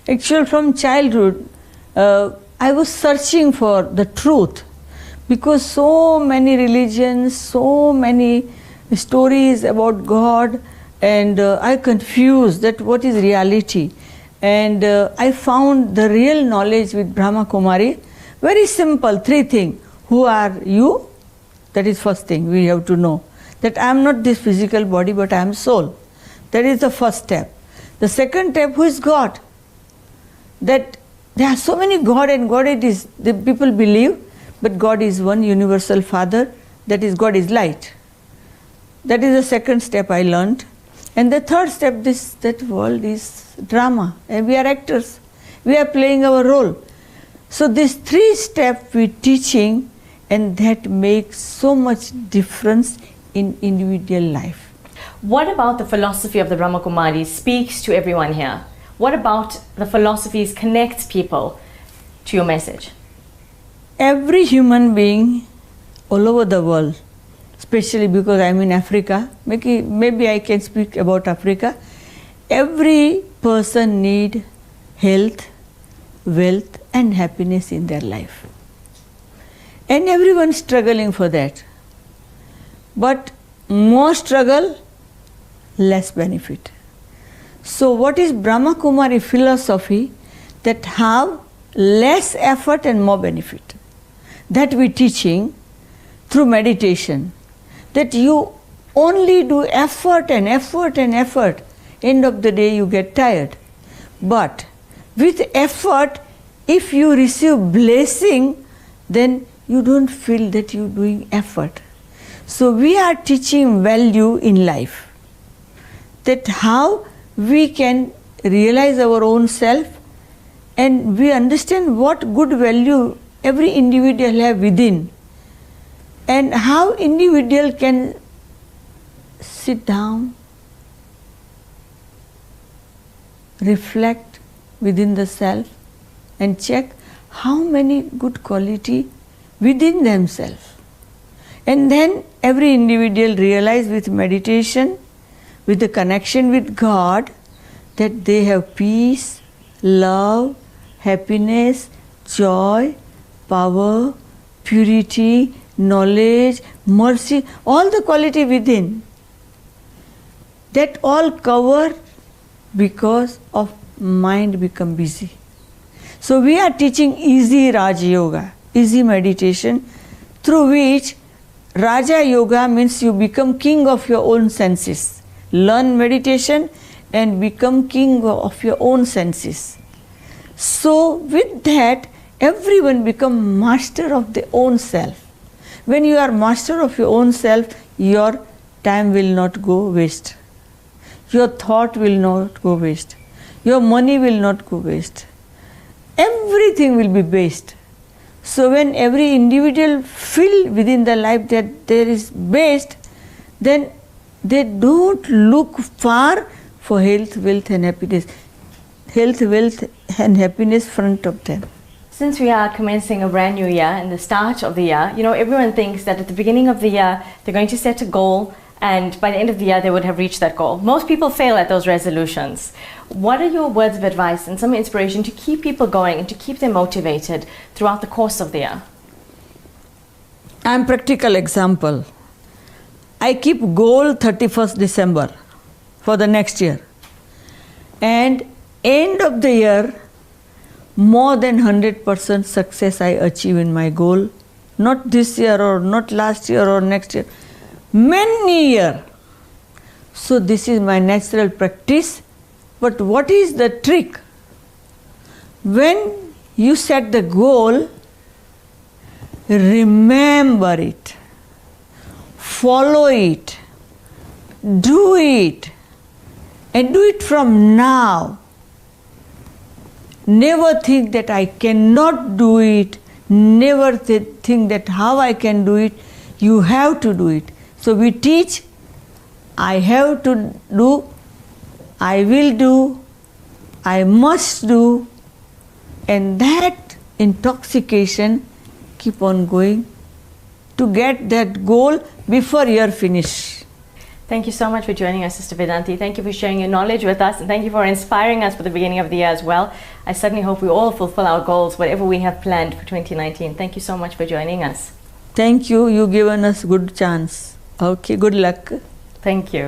Actually, from childhood, I was searching for the truth, because so many religions, so many stories about God, and I confused that what is reality. And I found the real knowledge with Brahma Kumari. Very simple, three things. Who are you? That is first thing we have to know. That I am not this physical body, but I am soul. That is the first step. The second step, who is God? That there are so many God, and God it is, the people believe, but God is one universal Father, that is God is light. That is the second step I learned. And the third step, that world is drama, and we are actors. We are playing our role. So these three steps we teaching, and that makes so much difference in individual life. What about the philosophy of the Brahma Kumaris speaks to everyone here? What about the philosophies connects people to your message? Every human being all over the world, especially because I'm in Africa, maybe I can speak about Africa. Every person need health, wealth and happiness in their life. And everyone struggling for that. But more struggle, less benefit. So what is Brahma Kumari philosophy? That have less effort and more benefit. That we teaching through meditation. That you only do effort and effort and effort. End of the day you get tired. But with effort, if you receive blessing, then you don't feel that you're doing effort. So we are teaching value in life. That how we can realize our own self, and we understand what good value every individual have within, and how individual can sit down, reflect within the self and check how many good quality within themselves. And then every individual realize with meditation, with the connection with God, that they have peace, love, happiness, joy, power, purity, knowledge, mercy, all the quality within. That all cover because of mind become busy. So we are teaching easy Raja Yoga, easy meditation, through which Raja Yoga means you become king of your own senses. Learn meditation and become king of your own senses. So with that, everyone become master of their own self. When you are master of your own self, your time will not go waste. Your thought will not go waste. Your money will not go waste. Everything will be based. So when every individual feel within their life that there is based, then they don't look far for health, wealth and happiness. Health, wealth and happiness front of them. Since we are commencing a brand new year and the start of the year, everyone thinks that at the beginning of the year, they're going to set a goal, and by the end of the year, they would have reached that goal. Most people fail at those resolutions. What are your words of advice and some inspiration to keep people going and to keep them motivated throughout the course of the year? I'm practical example. I keep goal 31st December for the next year. And end of the year, more than 100% success I achieve in my goal. Not this year or not last year or next year. Many years. So this is my natural practice. But what is the trick? When you set the goal, remember it, follow it, do it, and do it from now. Never think that I cannot do it, never think that how I can do it. You have to do it. So we teach, I have to do, I will do, I must do, and that intoxication keep on going to get that goal before year finish. Thank you so much for joining us, Sister Vedanti. Thank you for sharing your knowledge with us, and thank you for inspiring us for the beginning of the year as well. I certainly hope we all fulfill our goals, whatever we have planned for 2019. Thank you so much for joining us. Thank you. You've given us good chance. Okay, good luck. Thank you.